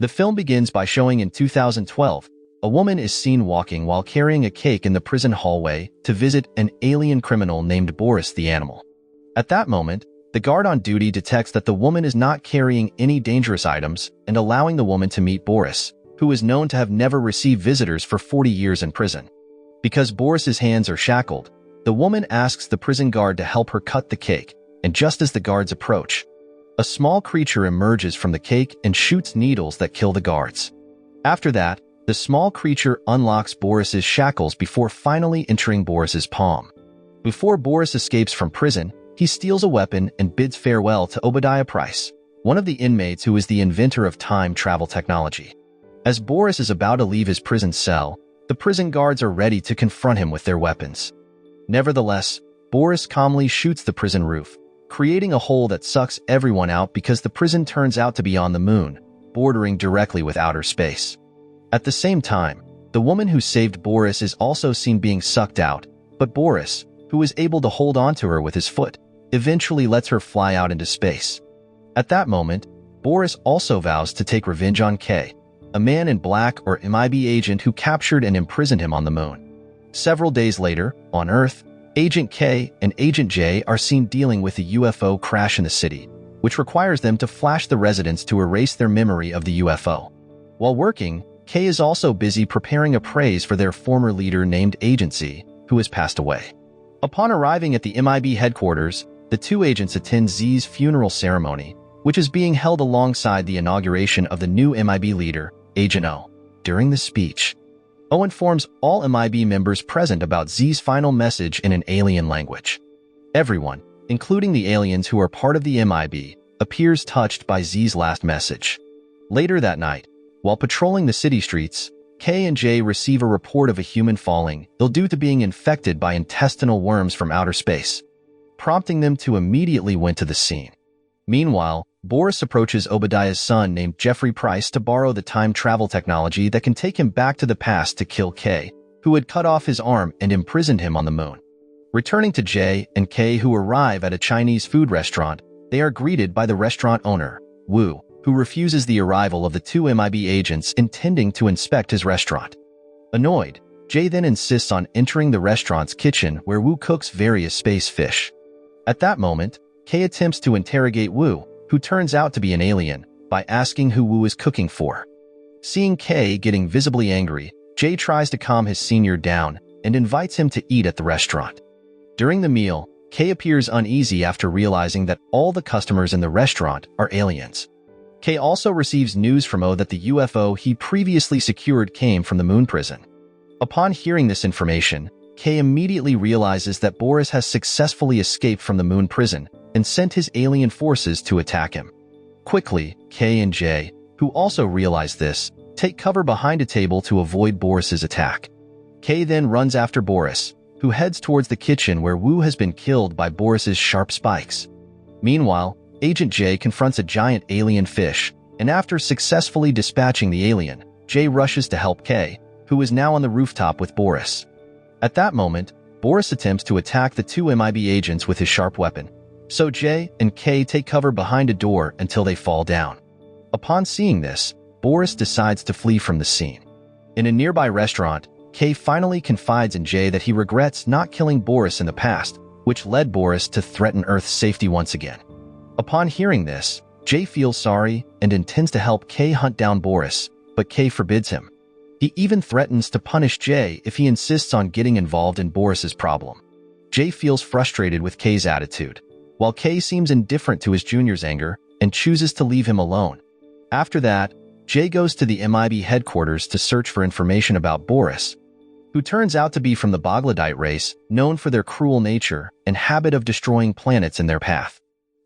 The film begins by showing in 2012, a woman is seen walking while carrying a cake in the prison hallway to visit an alien criminal named Boris the animal. At that moment, the guard on duty detects that the woman is not carrying any dangerous items and allowing the woman to meet Boris, who is known to have never received visitors for 40 years in prison. Because Boris's hands are shackled, the woman asks the prison guard to help her cut the cake, and just as the guards approach, a small creature emerges from the cake and shoots needles that kill the guards. After that, the small creature unlocks Boris's shackles before finally entering Boris's palm. Before Boris escapes from prison, he steals a weapon and bids farewell to Obadiah Price, one of the inmates who is the inventor of time travel technology. As Boris is about to leave his prison cell, the prison guards are ready to confront him with their weapons. Nevertheless, Boris calmly shoots the prison roof, creating a hole that sucks everyone out because the prison turns out to be on the moon, bordering directly with outer space. At the same time, the woman who saved Boris is also seen being sucked out, but Boris, who is able to hold on to her with his foot, eventually lets her fly out into space. At that moment, Boris also vows to take revenge on K, a man in black or MIB agent who captured and imprisoned him on the moon. Several days later, on Earth, Agent K and Agent J are seen dealing with a UFO crash in the city, which requires them to flash the residents to erase their memory of the UFO. While working, K is also busy preparing a praise for their former leader named Agent Z, who has passed away. Upon arriving at the MIB headquarters, the two agents attend Z's funeral ceremony, which is being held alongside the inauguration of the new MIB leader, Agent O. During the speech, O informs all MIB members present about Z's final message in an alien language. Everyone, including the aliens who are part of the MIB, appears touched by Z's last message. Later that night, while patrolling the city streets, K and J receive a report of a human falling ill due to being infected by intestinal worms from outer space, prompting them to immediately went to the scene. Meanwhile, Boris approaches Obadiah's son named Jeffrey Price to borrow the time travel technology that can take him back to the past to kill K, who had cut off his arm and imprisoned him on the moon. Returning to J and K, who arrive at a Chinese food restaurant, they are greeted by the restaurant owner, Wu, who refuses the arrival of the two MIB agents intending to inspect his restaurant. Annoyed, J then insists on entering the restaurant's kitchen where Wu cooks various space fish. At that moment, K attempts to interrogate Wu, who turns out to be an alien, by asking who Wu is cooking for. Seeing K getting visibly angry, J tries to calm his senior down and invites him to eat at the restaurant. During the meal, K appears uneasy after realizing that all the customers in the restaurant are aliens. K also receives news from O that the UFO he previously secured came from the moon prison. Upon hearing this information, K immediately realizes that Boris has successfully escaped from the moon prison and sent his alien forces to attack him. Quickly, K and J, who also realize this, take cover behind a table to avoid Boris's attack. K then runs after Boris, who heads towards the kitchen where Wu has been killed by Boris's sharp spikes. Meanwhile, Agent J confronts a giant alien fish, and after successfully dispatching the alien, J rushes to help K, who is now on the rooftop with Boris. At that moment, Boris attempts to attack the two MIB agents with his sharp weapon, so J and K take cover behind a door until they fall down. Upon seeing this, Boris decides to flee from the scene. In a nearby restaurant, K finally confides in J that he regrets not killing Boris in the past, which led Boris to threaten Earth's safety once again. Upon hearing this, J feels sorry and intends to help K hunt down Boris, but K forbids him. He even threatens to punish J if he insists on getting involved in Boris's problem. J feels frustrated with K's attitude, while K seems indifferent to his junior's anger and chooses to leave him alone. After that, J goes to the MIB headquarters to search for information about Boris, who turns out to be from the Bogladite race, known for their cruel nature and habit of destroying planets in their path.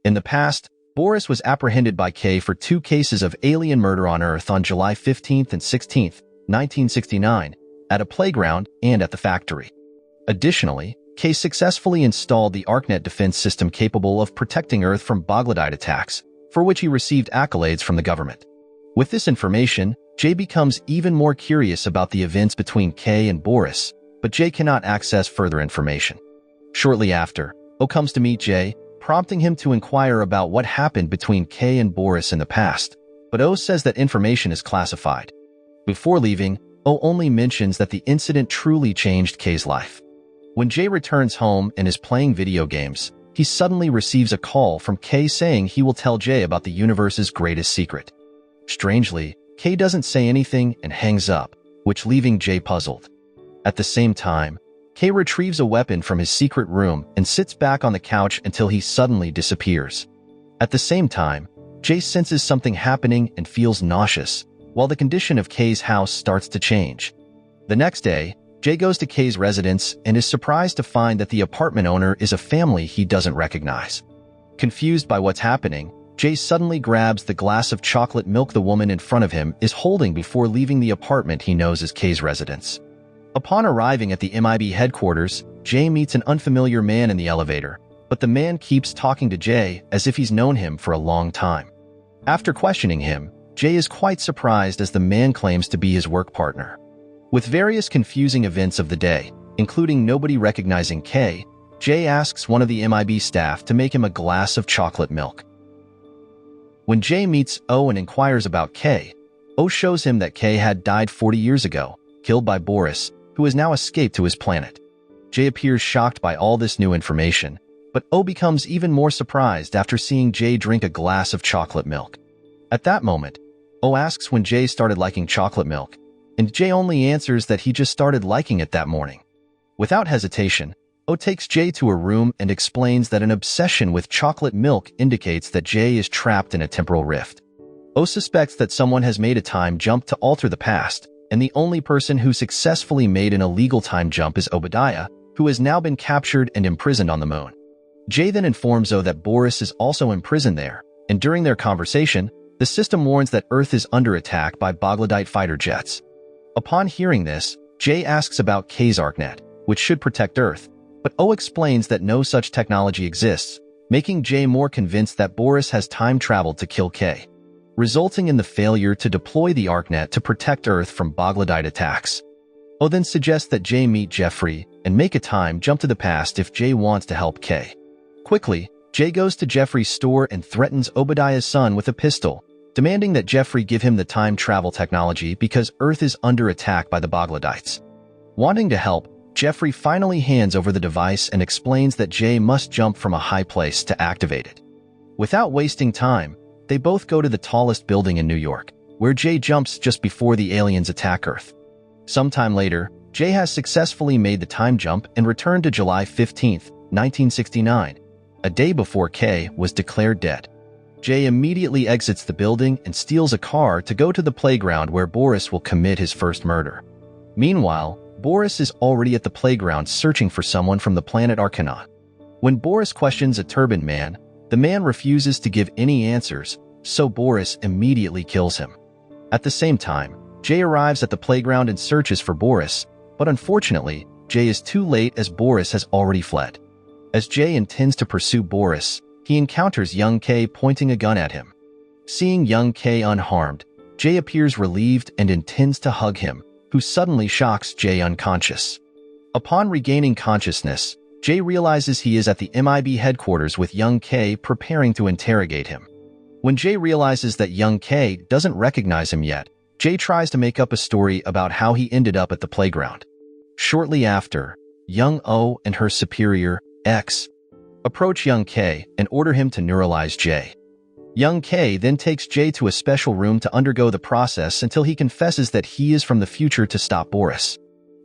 In the past, Boris was apprehended by K for 2 cases of alien murder on Earth on July 15th and 16th, 1969, at a playground and at the factory. Additionally, K successfully installed the ArcNet defense system capable of protecting Earth from Bogladite attacks, for which he received accolades from the government. With this information, J becomes even more curious about the events between K and Boris, but J cannot access further information. Shortly after, O comes to meet J, prompting him to inquire about what happened between K and Boris in the past, but O says that information is classified. Before leaving, O only mentions that the incident truly changed K's life. When J returns home and is playing video games, he suddenly receives a call from K saying he will tell J about the universe's greatest secret. Strangely, K doesn't say anything and hangs up, which leaving J puzzled. At the same time, K retrieves a weapon from his secret room and sits back on the couch until he suddenly disappears. At the same time, J senses something happening and feels nauseous, while the condition of K's house starts to change. The next day, J goes to K's residence and is surprised to find that the apartment owner is a family he doesn't recognize. Confused by what's happening, J suddenly grabs the glass of chocolate milk the woman in front of him is holding before leaving the apartment he knows is K's residence. Upon arriving at the MIB headquarters, J meets an unfamiliar man in the elevator, but the man keeps talking to J as if he's known him for a long time. After questioning him, J is quite surprised as the man claims to be his work partner. With various confusing events of the day, including nobody recognizing K, J asks one of the MIB staff to make him a glass of chocolate milk. When J meets O and inquires about K, O shows him that K had died 40 years ago, killed by Boris, who has now escaped to his planet. J appears shocked by all this new information, but O becomes even more surprised after seeing J drink a glass of chocolate milk. At that moment, O asks when J started liking chocolate milk, and J only answers that he just started liking it that morning. Without hesitation, O takes J to a room and explains that an obsession with chocolate milk indicates that J is trapped in a temporal rift. O suspects that someone has made a time jump to alter the past, and the only person who successfully made an illegal time jump is Obadiah, who has now been captured and imprisoned on the moon. J then informs O that Boris is also imprisoned there, and during their conversation, the system warns that Earth is under attack by Bogladite fighter jets. Upon hearing this, J asks about K's ArcNet, which should protect Earth, but O explains that no such technology exists, making J more convinced that Boris has time traveled to kill K, resulting in the failure to deploy the ArcNet to protect Earth from Bogladite attacks. O then suggests that J meet Jeffrey and make a time jump to the past if J wants to help K. Quickly, J goes to Jeffrey's store and threatens Obadiah's son with a pistol, demanding that Jeffrey give him the time travel technology because Earth is under attack by the Bogladites. Wanting to help, Jeffrey finally hands over the device and explains that J must jump from a high place to activate it. Without wasting time, they both go to the tallest building in New York, where J jumps just before the aliens attack Earth. Sometime later, J has successfully made the time jump and returned to July 15, 1969, a day before K was declared dead. J immediately exits the building and steals a car to go to the playground where Boris will commit his first murder. Meanwhile, Boris is already at the playground searching for someone from the planet Arcana. When Boris questions a turbaned man, the man refuses to give any answers, so Boris immediately kills him. At the same time, J arrives at the playground and searches for Boris, but unfortunately, J is too late as Boris has already fled. As J intends to pursue Boris, he encounters young K pointing a gun at him. Seeing young K unharmed, J appears relieved and intends to hug him, who suddenly shocks J unconscious. Upon regaining consciousness, J realizes he is at the MIB headquarters with young K preparing to interrogate him. When J realizes that young K doesn't recognize him yet, J tries to make up a story about how he ended up at the playground. Shortly after, young O and her superior, X, approach young K and order him to neuralize J. Young K then takes J to a special room to undergo the process until he confesses that he is from the future to stop Boris.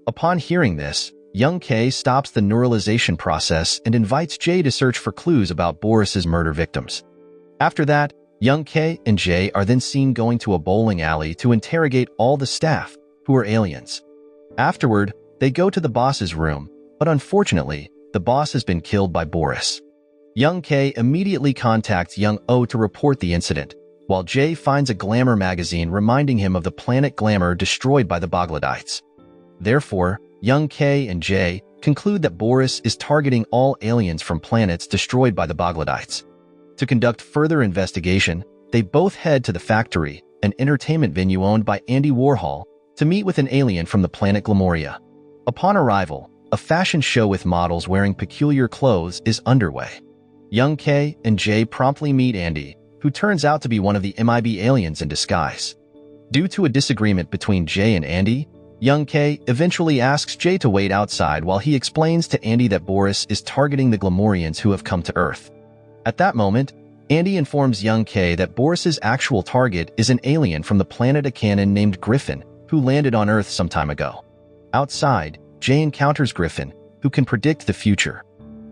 Upon hearing this, young K stops the neuralization process and invites J to search for clues about Boris's murder victims. After that, young K and J are then seen going to a bowling alley to interrogate all the staff, who are aliens. Afterward, they go to the boss's room, but unfortunately, the boss has been killed by Boris. Young K immediately contacts young O to report the incident, while J finds a Glamour magazine reminding him of the planet Glamour destroyed by the Bogladites. Therefore, young K and J conclude that Boris is targeting all aliens from planets destroyed by the Bogladites. To conduct further investigation, they both head to the factory, an entertainment venue owned by Andy Warhol, to meet with an alien from the planet Glamoria. Upon arrival, a fashion show with models wearing peculiar clothes is underway. Young K and J promptly meet Andy, who turns out to be one of the MIB aliens in disguise. Due to a disagreement between Jay and Andy, young K eventually asks Jay to wait outside while he explains to Andy that Boris is targeting the Glamorians who have come to Earth. At that moment, Andy informs young K that Boris's actual target is an alien from the planet Akanon named Griffin, who landed on Earth some time ago. Outside, Jay encounters Griffin, who can predict the future.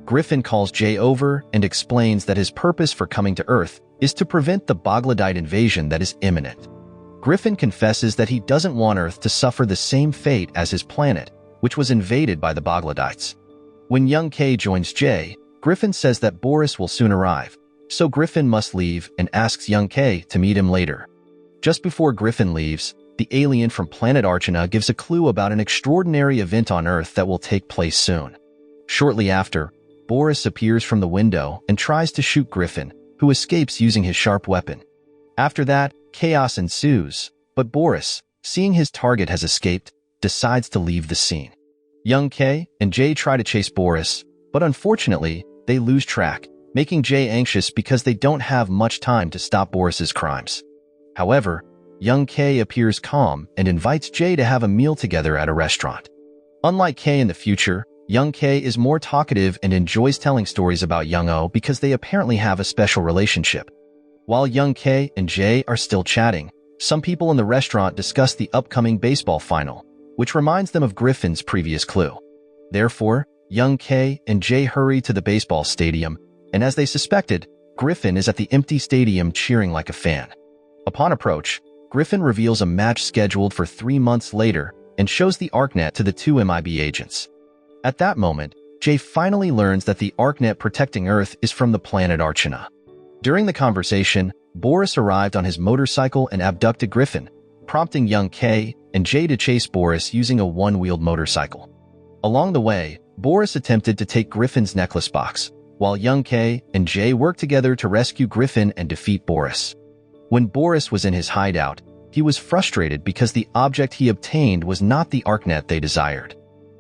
Griffin calls Jay over and explains that his purpose for coming to Earth is to prevent the Bogladite invasion that is imminent. Griffin confesses that he doesn't want Earth to suffer the same fate as his planet, which was invaded by the Bogladites. When young K joins Jay, Griffin says that Boris will soon arrive, so Griffin must leave and asks young K to meet him later. Just before Griffin leaves, the alien from planet Archana gives a clue about an extraordinary event on Earth that will take place soon. Shortly after, Boris appears from the window and tries to shoot Griffin, who escapes using his sharp weapon. After that, chaos ensues, but Boris, seeing his target has escaped, decides to leave the scene. Young K and Jay try to chase Boris, but unfortunately, they lose track, making Jay anxious because they don't have much time to stop Boris's crimes. However, young K appears calm and invites Jay to have a meal together at a restaurant. Unlike K in the future, young K is more talkative and enjoys telling stories about young O because they apparently have a special relationship. While young K and Jay are still chatting, some people in the restaurant discuss the upcoming baseball final, which reminds them of Griffin's previous clue. Therefore, young K and Jay hurry to the baseball stadium, and as they suspected, Griffin is at the empty stadium cheering like a fan. Upon approach, Griffin reveals a match scheduled for 3 months later and shows the ArcNet to the two MIB agents. At that moment, Jay finally learns that the ArcNet protecting Earth is from the planet Archana. During the conversation, Boris arrived on his motorcycle and abducted Griffin, prompting young K and Jay to chase Boris using a one-wheeled motorcycle. Along the way, Boris attempted to take Griffin's necklace box, while young K and Jay worked together to rescue Griffin and defeat Boris. When Boris was in his hideout, he was frustrated because the object he obtained was not the ArcNet they desired.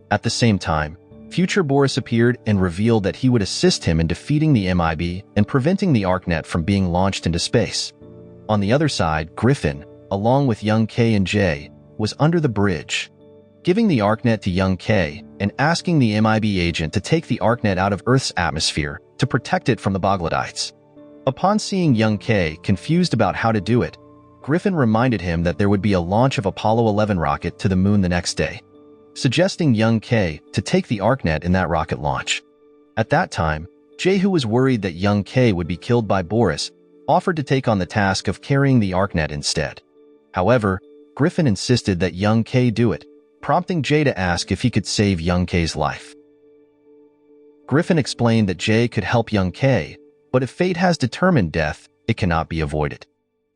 At the same time, future Boris appeared and revealed that he would assist him in defeating the MIB and preventing the ArcNet from being launched into space. On the other side, Griffin, along with young K and Jay, was under the bridge. Giving the ArcNet to young K and asking the MIB agent to take the ArcNet out of Earth's atmosphere to protect it from the Bogladites. Upon seeing young K confused about how to do it, Griffin reminded him that there would be a launch of Apollo 11 rocket to the moon the next day, suggesting young K to take the ArcNet in that rocket launch. At that time, Jay, who was worried that young K would be killed by Boris, offered to take on the task of carrying the ArcNet instead. However, Griffin insisted that young K do it, prompting Jay to ask if he could save young K's life. Griffin explained that Jay could help young K, but if fate has determined death, it cannot be avoided.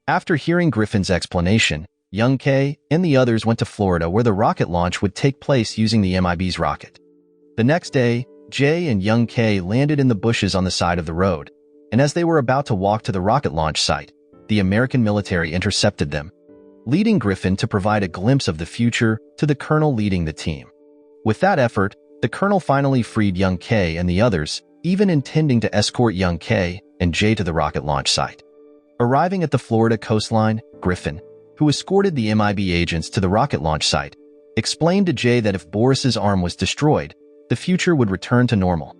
After hearing Griffin's explanation, young K and the others went to Florida where the rocket launch would take place using the MIB's rocket. The next day, Jay and young K landed in the bushes on the side of the road, and as they were about to walk to the rocket launch site, the American military intercepted them, leading Griffin to provide a glimpse of the future to the colonel leading the team. With that effort, the colonel finally freed young K and the others, even intending to escort young K and Jay to the rocket launch site. Arriving at the Florida coastline, Griffin, who escorted the MIB agents to the rocket launch site, explained to Jay that if Boris's arm was destroyed, the future would return to normal,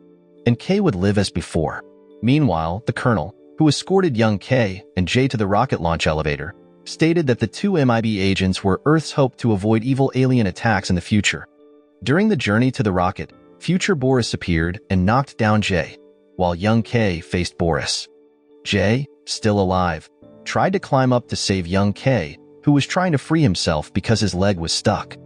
and K would live as before. Meanwhile, the colonel, who escorted young K and Jay to the rocket launch elevator, stated that the two MIB agents were Earth's hope to avoid evil alien attacks in the future. During the journey to the rocket, future Boris appeared and knocked down Jay, while young K faced Boris. Jay, still alive, tried to climb up to save young K, who was trying to free himself because his leg was stuck.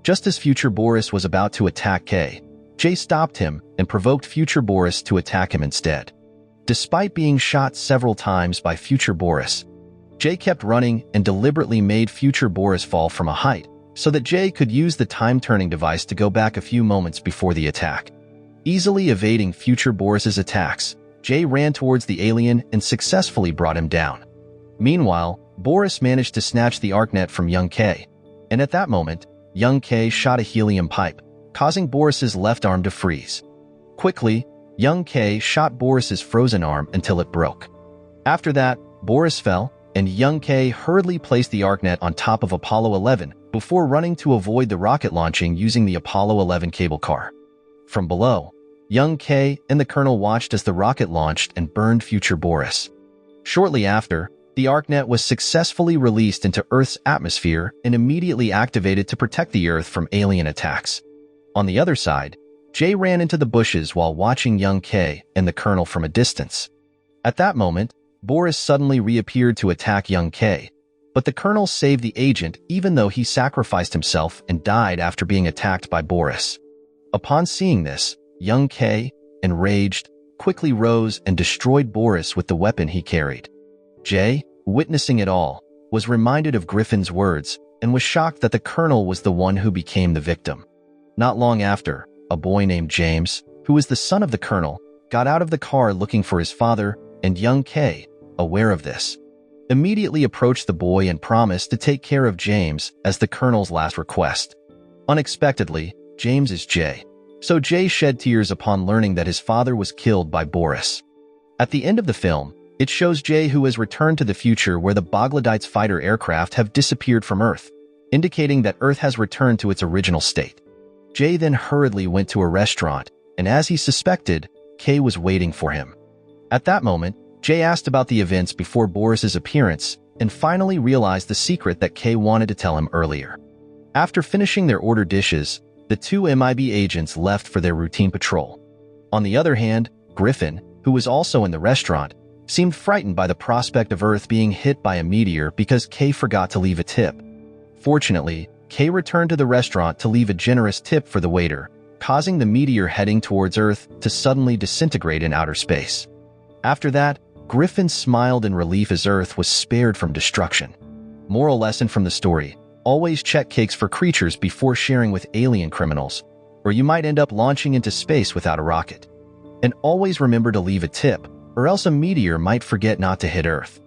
Just as future Boris was about to attack K, Jay stopped him and provoked future Boris to attack him instead. Despite being shot several times by future Boris, Jay kept running and deliberately made future Boris fall from a height so that Jay could use the time-turning device to go back a few moments before the attack. Easily evading future Boris's attacks, Jay ran towards the alien and successfully brought him down. Meanwhile, Boris managed to snatch the ArcNet from young K, and at that moment, young K shot a helium pipe, causing Boris's left arm to freeze. Quickly, young K shot Boris's frozen arm until it broke. After that, Boris fell, and young K hurriedly placed the ArcNet on top of Apollo 11 before running to avoid the rocket launching using the Apollo 11 cable car. From below, young K and the Colonel watched as the rocket launched and burned future Boris. Shortly after, the ArcNet was successfully released into Earth's atmosphere and immediately activated to protect the Earth from alien attacks. On the other side, Jay ran into the bushes while watching young K and the Colonel from a distance. At that moment, Boris suddenly reappeared to attack young K, but the Colonel saved the agent even though he sacrificed himself and died after being attacked by Boris. Upon seeing this, young K, enraged, quickly rose and destroyed Boris with the weapon he carried. Jay, witnessing it all, was reminded of Griffin's words and was shocked that the Colonel was the one who became the victim. Not long after, a boy named James, who was the son of the Colonel, got out of the car looking for his father, and young K, aware of this, immediately approached the boy and promised to take care of James as the Colonel's last request. Unexpectedly, James is Jay, so Jay shed tears upon learning that his father was killed by Boris. At the end of the film, it shows Jay who has returned to the future where the Boglodites fighter aircraft have disappeared from Earth, indicating that Earth has returned to its original state. Jay then hurriedly went to a restaurant, and as he suspected, K was waiting for him. At that moment, Jay asked about the events before Boris's appearance and finally realized the secret that K wanted to tell him earlier. After finishing their order dishes, the two MIB agents left for their routine patrol. On the other hand, Griffin, who was also in the restaurant, seemed frightened by the prospect of Earth being hit by a meteor because K forgot to leave a tip. Fortunately, K returned to the restaurant to leave a generous tip for the waiter, causing the meteor heading towards Earth to suddenly disintegrate in outer space. After that, Griffin smiled in relief as Earth was spared from destruction. Moral lesson from the story: always check cakes for creatures before sharing with alien criminals, or you might end up launching into space without a rocket. And always remember to leave a tip, or else a meteor might forget not to hit Earth.